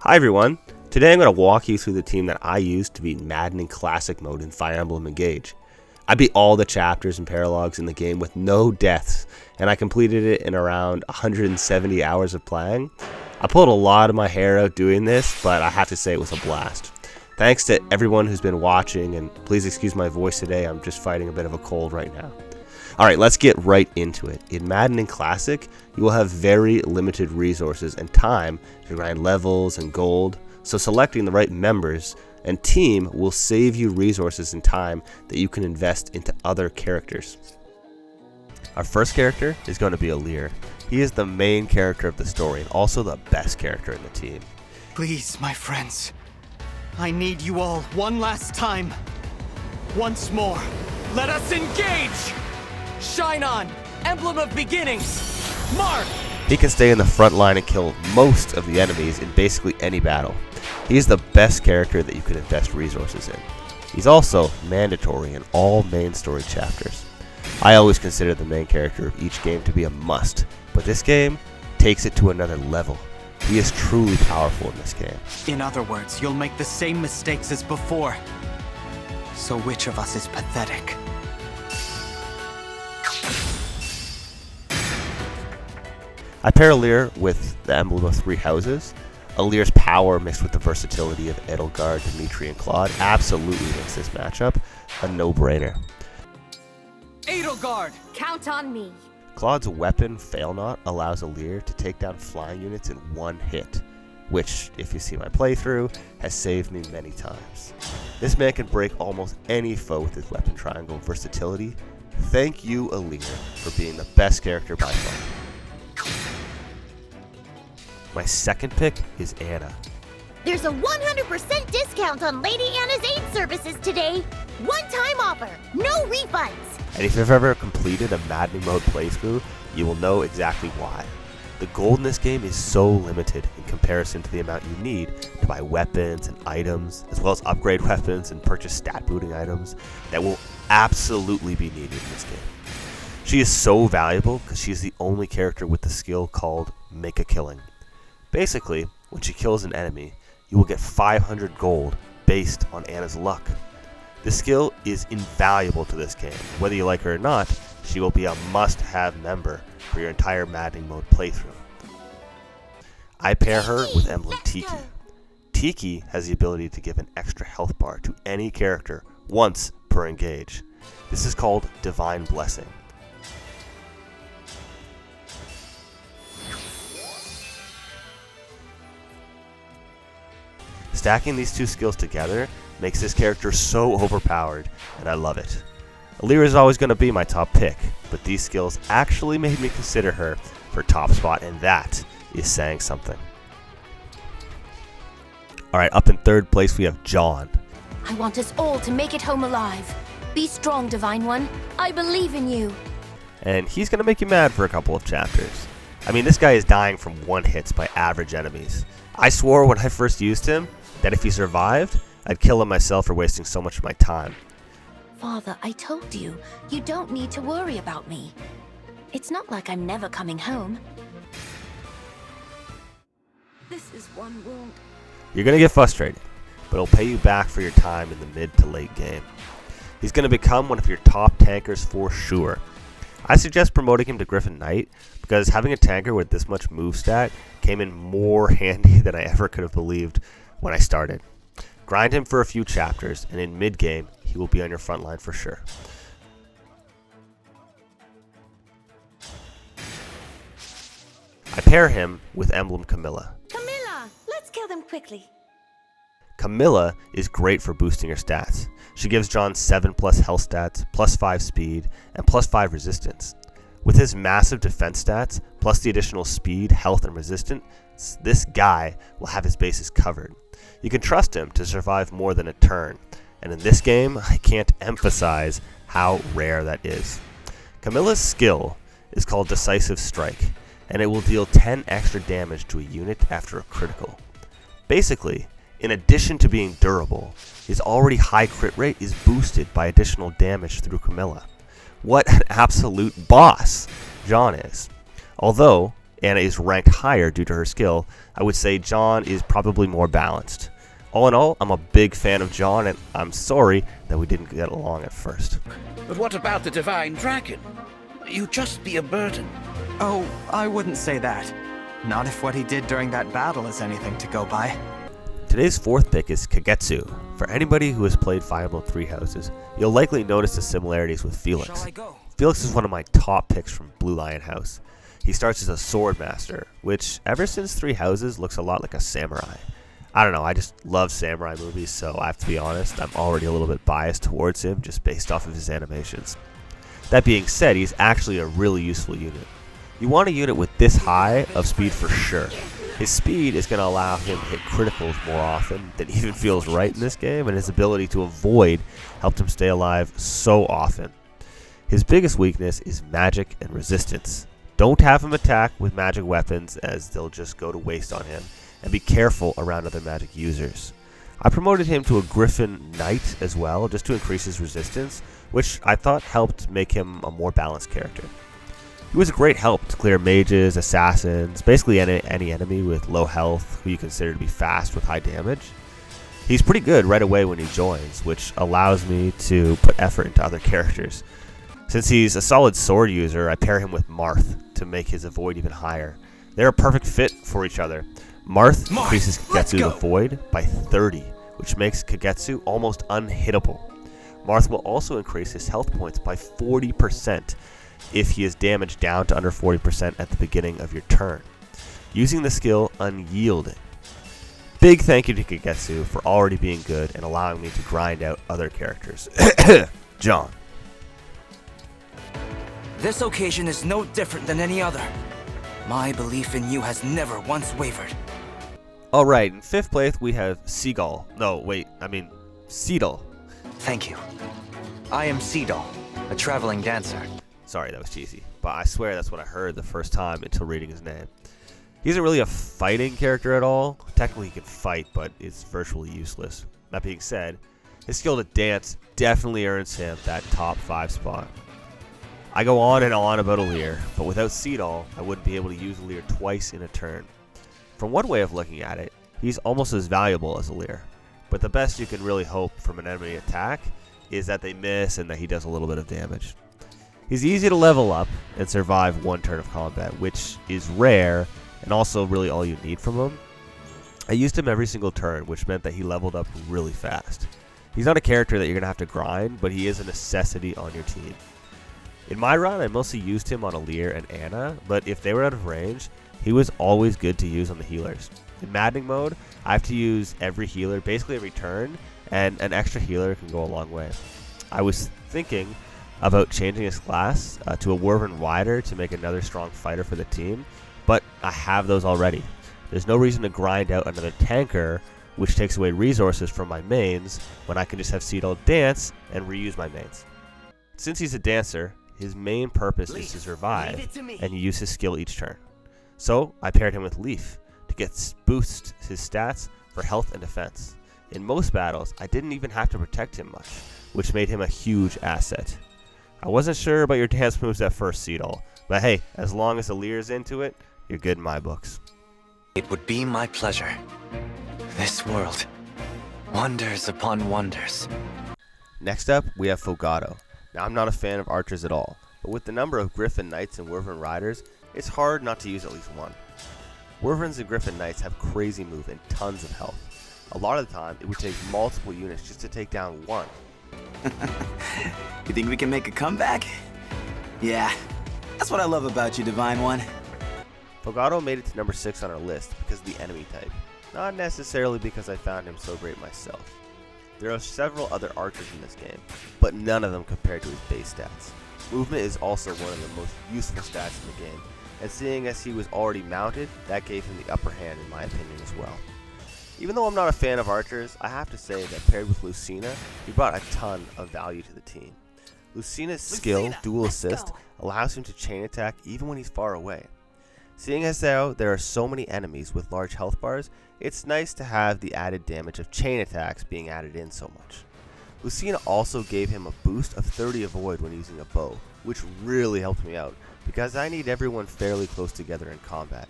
Hi everyone, today I'm going to walk you through the team that I used to beat Maddening Classic Mode in Fire Emblem Engage. I beat all the chapters and paralogs in the game with no deaths, and I completed it in around 170 hours of playing. I pulled a lot of my hair out doing this, but I have to say it was a blast. Thanks to everyone who's been watching, and please excuse my voice today, I'm just fighting a bit of a cold right now. Alright, let's get right into it. In Maddening Classic, you will have very limited resources and time to grind levels and gold, so selecting the right members and team will save you resources and time that you can invest into other characters. Our first character is going to be Alear. He is the main character of the story and also the best character in the team. Please, my friends, I need you all one last time. Once more, let us engage! Shine on, Emblem of Beginnings! Mark! He can stay in the front line and kill most of the enemies in basically any battle. He is the best character that you can invest resources in. He's also mandatory in all main story chapters. I always consider the main character of each game to be a must, but this game takes it to another level. He is truly powerful in this game. In other words, you'll make the same mistakes as before. So which of us is pathetic? I pair Alear with the Emblem of Three Houses. Alear's power mixed with the versatility of Edelgard, Dimitri, and Claude absolutely makes this matchup a no-brainer. Edelgard! Count on me. Claude's weapon, Fail Not, allows Alear to take down flying units in one hit, which, if you see my playthrough, has saved me many times. This man can break almost any foe with his weapon triangle versatility. Thank you, Alear, for being the best character by far. My second pick is Anna. There's a 100% discount on Lady Anna's aid services today. One-time offer, no refunds. And if you've ever completed a Maddening Mode playthrough, you will know exactly why. The gold in this game is so limited in comparison to the amount you need to buy weapons and items, as well as upgrade weapons and purchase stat booting items that will absolutely be needed in this game. She is so valuable because she is the only character with the skill called Make a Killing. Basically, when she kills an enemy, you will get 500 gold based on Anna's luck. This skill is invaluable to this game. Whether you like her or not, she will be a must-have member for your entire Maddening Mode playthrough. I pair her with Emblem Tiki. Tiki has the ability to give an extra health bar to any character once per engage. This is called Divine Blessing. Stacking these two skills together makes this character so overpowered, and I love it. Alear is always going to be my top pick, but these skills actually made me consider her for top spot, and that is saying something. Alright, up in third place we have John. I want us all to make it home alive. Be strong, Divine One. I believe in you. And he's going to make you mad for a couple of chapters. I mean, this guy is dying from one hits by average enemies. I swore when I first used him that if he survived, I'd kill him myself for wasting so much of my time. Father, I told you, you don't need to worry about me. It's not like I'm never coming home. This is one wound. You're going to get frustrated, but it'll pay you back for your time in the mid to late game. He's going to become one of your top tankers for sure. I suggest promoting him to Griffin Knight because having a tanker with this much move stat came in more handy than I ever could have believed when I started. Grind him for a few chapters, and in mid-game, he will be on your front line for sure. I pair him with Emblem Camilla. Camilla, let's kill them quickly. Camilla is great for boosting your stats. She gives John 7+ health stats, +5 speed, and +5 resistance. With his massive defense stats, plus the additional speed, health, and resistance, this guy will have his bases covered. You can trust him to survive more than a turn, and in this game, I can't emphasize how rare that is. Camilla's skill is called Decisive Strike, and it will deal 10 extra damage to a unit after a critical. Basically, in addition to being durable, his already high crit rate is boosted by additional damage through Camilla. What an absolute boss John is. Although Anna is ranked higher due to her skill, I would say John is probably more balanced. All in all, I'm a big fan of John, and I'm sorry that we didn't get along at first. But what about the Divine Dragon? You'd just be a burden. Oh, I wouldn't say that. Not if what he did during that battle is anything to go by. Today's fourth pick is Kagetsu. For anybody who has played Fire Emblem Three Houses, you'll likely notice the similarities with Felix. Felix is one of my top picks from Blue Lion House. He starts as a sword master, which ever since Three Houses looks a lot like a samurai. I don't know, I just love samurai movies, so I have to be honest, I'm already a little bit biased towards him just based off of his animations. That being said, he's actually a really useful unit. You want a unit with this high of speed for sure. His speed is going to allow him to hit criticals more often than even feels right in this game, and his ability to avoid helped him stay alive so often. His biggest weakness is magic and resistance. Don't have him attack with magic weapons as they'll just go to waste on him, and be careful around other magic users. I promoted him to a Griffin Knight as well, just to increase his resistance, which I thought helped make him a more balanced character. He was a great help to clear mages, assassins, basically any enemy with low health who you consider to be fast with high damage. He's pretty good right away when he joins, which allows me to put effort into other characters. Since he's a solid sword user, I pair him with Marth to make his avoid even higher. They're a perfect fit for each other. Marth increases Kagetsu's avoid by 30, which makes Kagetsu almost unhittable. Marth will also increase his health points by 40% if he is damaged down to under 40% at the beginning of your turn, using the skill Unyielding. Big thank you to Kagetsu for already being good and allowing me to grind out other characters. John. This occasion is no different than any other. My belief in you has never once wavered. Alright, in fifth place we have Seagull. Seedal. Thank you. I am Seedal, a traveling dancer. Sorry, that was cheesy, but I swear that's what I heard the first time until reading his name. He isn't really a fighting character at all. Technically he can fight, but it's virtually useless. That being said, his skill to dance definitely earns him that top 5 spot. I go on and on about Alear, but without Seedal, I wouldn't be able to use Alear twice in a turn. From one way of looking at it, he's almost as valuable as Alear, but the best you can really hope from an enemy attack is that they miss and that he does a little bit of damage. He's easy to level up and survive one turn of combat, which is rare and also really all you need from him. I used him every single turn, which meant that he leveled up really fast. He's not a character that you're going to have to grind, but he is a necessity on your team. In my run, I mostly used him on Alear and Anna, but if they were out of range, he was always good to use on the healers. In Maddening Mode, I have to use every healer basically every turn, and an extra healer can go a long way. I was thinking about changing his class to a Wyvern Rider to make another strong fighter for the team, but I have those already. There's no reason to grind out another tanker, which takes away resources from my mains, when I can just have Seedal dance and reuse my mains. Since he's a dancer, his main purpose is to survive, and you use his skill each turn. So I paired him with Leaf to boost his stats for health and defense. In most battles, I didn't even have to protect him much, which made him a huge asset. I wasn't sure about your dance moves at first, Seedal, but hey, as long as Alear's into it, you're good in my books. It would be my pleasure. This world, wonders upon wonders. Next up, we have Fogado. Now, I'm not a fan of archers at all, but with the number of Griffin Knights and Wyvern Riders, it's hard not to use at least one. Wyverns and Griffin Knights have crazy move and tons of health. A lot of the time, it would take multiple units just to take down one. You think we can make a comeback? Yeah, that's what I love about you, Divine One. Fogado made it to number 6 on our list because of the enemy type, not necessarily because I found him so great myself. There are several other archers in this game, but none of them compared to his base stats. Movement is also one of the most useful stats in the game, and seeing as he was already mounted, that gave him the upper hand in my opinion as well. Even though I'm not a fan of archers, I have to say that paired with Lucina, he brought a ton of value to the team. Lucina's skill, Dual Assist, allows him to chain attack even when he's far away. Seeing as though there are so many enemies with large health bars, it's nice to have the added damage of chain attacks being added in so much. Lucina also gave him a boost of 30 avoid when using a bow, which really helped me out, because I need everyone fairly close together in combat.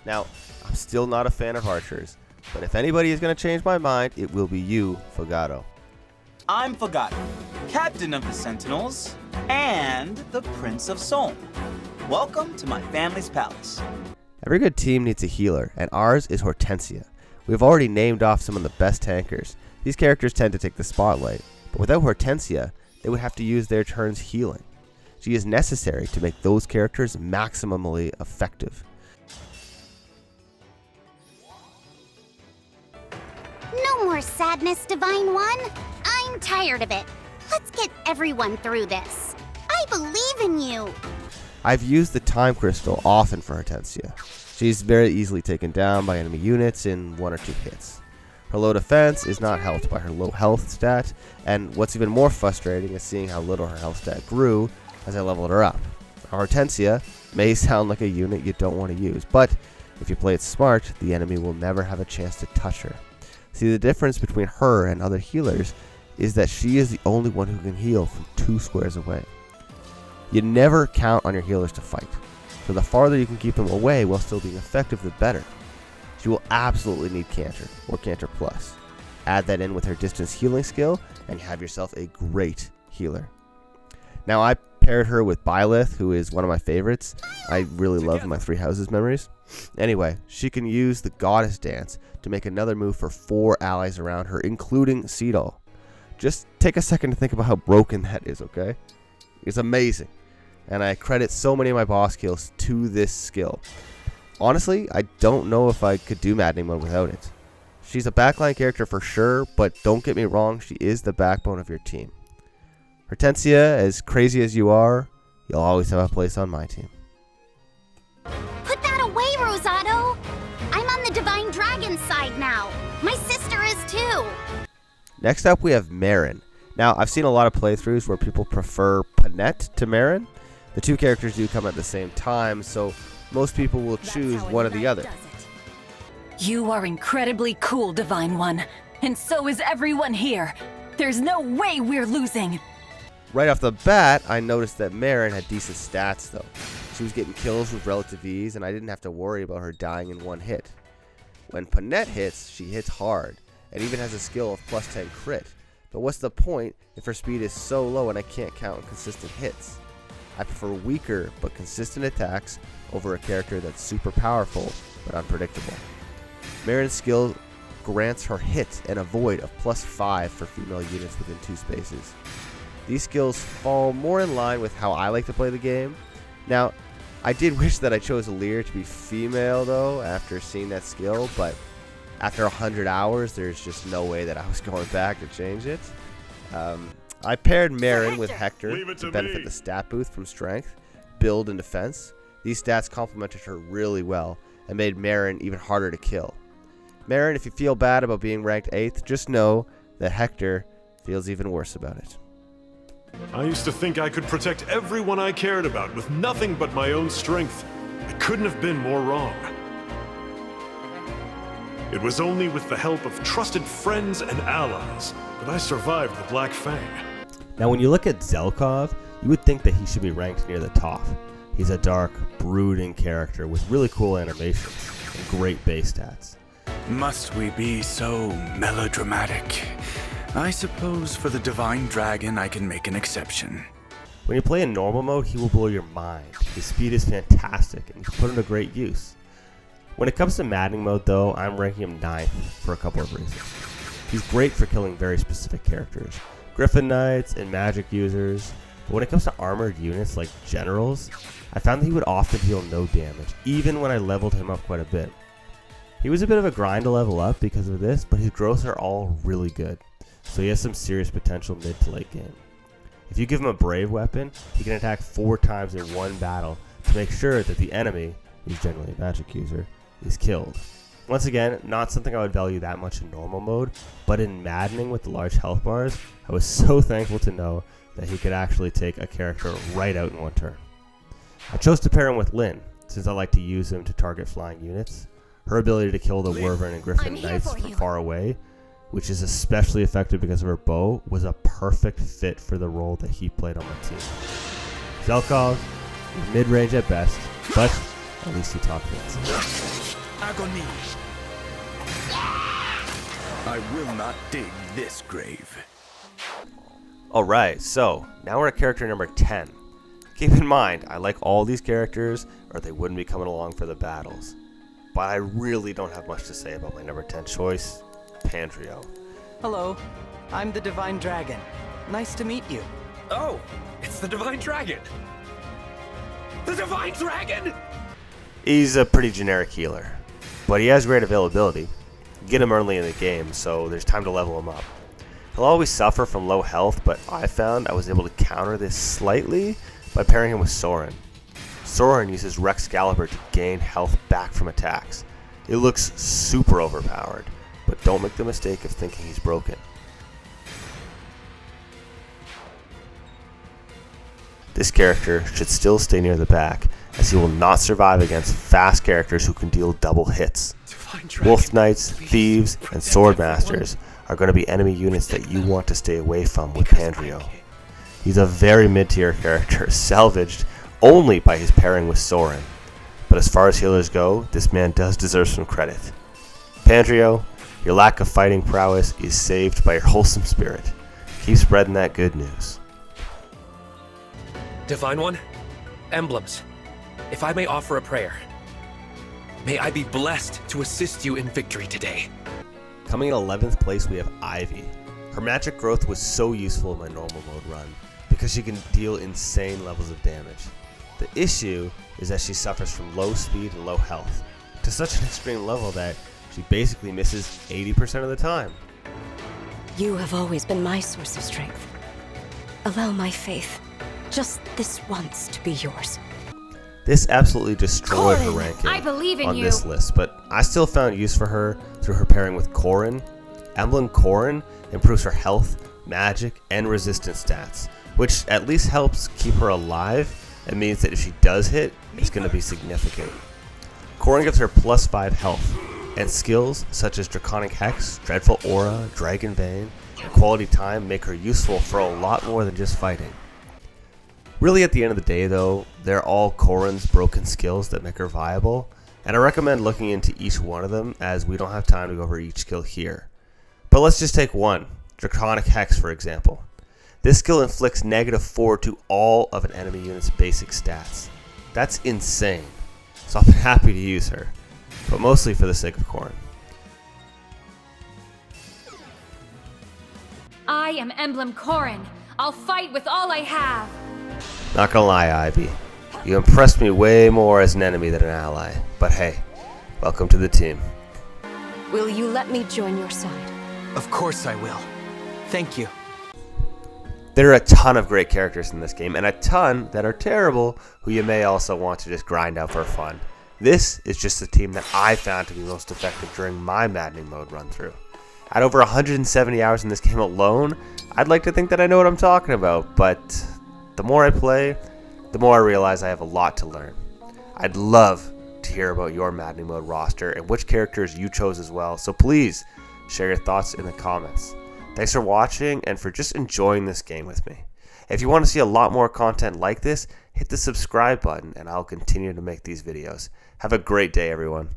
Now, I'm still not a fan of archers, but if anybody is going to change my mind, it will be you, Fogato. I'm Fogato, Captain of the Sentinels, and the Prince of Solm. Welcome to my family's palace. Every good team needs a healer, and ours is Hortensia. We've already named off some of the best tankers. These characters tend to take the spotlight, but without Hortensia, they would have to use their turns healing. She is necessary to make those characters maximally effective. No more sadness, Divine One. I'm tired of it. Let's get everyone through this. I believe in you. I've used the Time Crystal often for Hortensia. She's very easily taken down by enemy units in 1 or 2 hits. Her low defense is not helped by her low health stat, and what's even more frustrating is seeing how little her health stat grew as I leveled her up. Hortensia may sound like a unit you don't want to use, but if you play it smart, the enemy will never have a chance to touch her. See, the difference between her and other healers is that she is the only one who can heal from 2 squares away. You never count on your healers to fight, so the farther you can keep them away while still being effective, the better. She will absolutely need Canter, or Canter Plus. Add that in with her distance healing skill, and you have yourself a great healer. Now, I paired her with Byleth, who is one of my favorites. I really love my 3 Houses memories. Anyway, she can use the Goddess Dance to make another move for 4 allies around her, including Cedal. Just take a second to think about how broken that is, okay? It's amazing. And I credit so many of my boss kills to this skill. Honestly, I don't know if I could do Maddening Mode without it. She's a backline character for sure, but don't get me wrong, she is the backbone of your team. Hortensia, as crazy as you are, you'll always have a place on my team. Put that away, Rosato. I'm on the Divine Dragon side now. My sister is too. Next up, we have Marin. Now, I've seen a lot of playthroughs where people prefer Panette to Marin. The 2 characters do come at the same time, so most people will choose one or the other. You are incredibly cool, Divine One, and so is everyone here. There's no way we're losing. Right off the bat, I noticed that Marin had decent stats, though. She was getting kills with relative ease, and I didn't have to worry about her dying in 1 hit. When Panette hits, she hits hard, and even has a skill of plus 10 crit. But what's the point if her speed is so low and I can't count on consistent hits? I prefer weaker but consistent attacks over a character that's super powerful but unpredictable. Marin's skill grants her hit and avoid of plus 5 for female units within 2 spaces. These skills fall more in line with how I like to play the game. Now, I did wish that I chose Lear to be female though after seeing that skill, but after 100 hours, there's just no way that I was going back to change it. I paired Marin with Hector to benefit the stat boost from strength, build, and defense. These stats complemented her really well and made Marin even harder to kill. Marin, if you feel bad about being ranked 8th, just know that Hector feels even worse about it. I used to think I could protect everyone I cared about with nothing but my own strength. I couldn't have been more wrong. It was only with the help of trusted friends and allies that I survived the Black Fang. Now, when you look at Zelkov, you would think that he should be ranked near the top. He's a dark, brooding character with really cool animations and great base stats. Must we be so melodramatic? I suppose for the Divine Dragon I can make an exception. When you play in normal mode, he will blow your mind. His speed is fantastic and you can put him to great use. When it comes to Maddening Mode though, I'm ranking him 9th for a couple of reasons. He's great for killing very specific characters, Griffin Knights and magic users, but when it comes to armored units like generals, I found that he would often deal no damage, even when I leveled him up quite a bit. He was a bit of a grind to level up because of this, but his growths are all really good, so he has some serious potential mid to late game. If you give him a brave weapon, he can attack 4 times in one battle to make sure that the enemy, who's generally a magic user, is killed. Once again, not something I would value that much in normal mode, but in Maddening with the large health bars, I was so thankful to know that he could actually take a character right out in 1 turn. I chose to pair him with Lyn, since I like to use him to target flying units. Her ability to kill the Wyvern and Griffin Knights from far away which is especially effective because of her bow, was a perfect fit for the role that he played on my team. Zelkov, mid-range at best, but at least he talked fancy. Agony. I will not dig this grave. Alright, so now we're at character number 10. Keep in mind, I like all these characters or they wouldn't be coming along for the battles. But I really don't have much to say about my number 10 choice, Pandrio. Hello, I'm the Divine Dragon. Nice to meet you. Oh, it's the Divine Dragon! The Divine Dragon! He's a pretty generic healer, but he has great availability. You get him early in the game, so there's time to level him up. He'll always suffer from low health, but I found I was able to counter this slightly by pairing him with Soren. Soren uses Rexcalibur to gain health back from attacks. It looks super overpowered, but don't make the mistake of thinking he's broken. This character should still stay near the back, as he will not survive against fast characters who can deal double hits. Wolf Knights, Thieves, and Sword Masters are going to be enemy units that you want to stay away from with Pandrio. He's a very mid-tier character, salvaged only by his pairing with Soren. But as far as healers go, this man does deserve some credit. Pandrio, your lack of fighting prowess is saved by your wholesome spirit. Keep spreading that good news. Divine One, Emblems, if I may offer a prayer, may I be blessed to assist you in victory today. Coming in 11th place, we have Ivy. Her magic growth was so useful in my normal mode run because she can deal insane levels of damage. The issue is that she suffers from low speed and low health to such an extreme level that she basically misses 80% of the time. You have always been my source of strength. Allow my faith, just this once, to be yours. This absolutely destroyed her ranking I believe in on you. this list, but I still found use for her through her pairing with Corrin. Emblem Corrin improves her health, magic, and resistance stats, which at least helps keep her alive and means that if she does hit, it's going to be significant. Corrin gives her plus 5 health, and skills such as Draconic Hex, Dreadful Aura, Dragon Vein, and Quality Time make her useful for a lot more than just fighting. Really, at the end of the day, though, they're all Corrin's broken skills that make her viable, and I recommend looking into each one of them as we don't have time to go over each skill here. But let's just take one, Draconic Hex for example. This skill inflicts -4 to all of an enemy unit's basic stats. That's insane, so I've been happy to use her, but mostly for the sake of Corrin. I am Emblem Corrin. I'll fight with all I have. Not gonna lie, Ivy, you impressed me way more as an enemy than an ally, but hey, welcome to the team. Will you let me join your side? Of course I will. Thank you. There are a ton of great characters in this game, and a ton that are terrible who you may also want to just grind out for fun. This is just the team that I found to be most effective during my Maddening Mode run through. At over 170 hours in this game alone, I'd like to think that I know what I'm talking about, but the more I play, the more I realize I have a lot to learn. I'd love to hear about your Maddening Mode roster and which characters you chose as well, so please share your thoughts in the comments. Thanks for watching and for just enjoying this game with me. If you want to see a lot more content like this, hit the subscribe button and I'll continue to make these videos. Have a great day, everyone.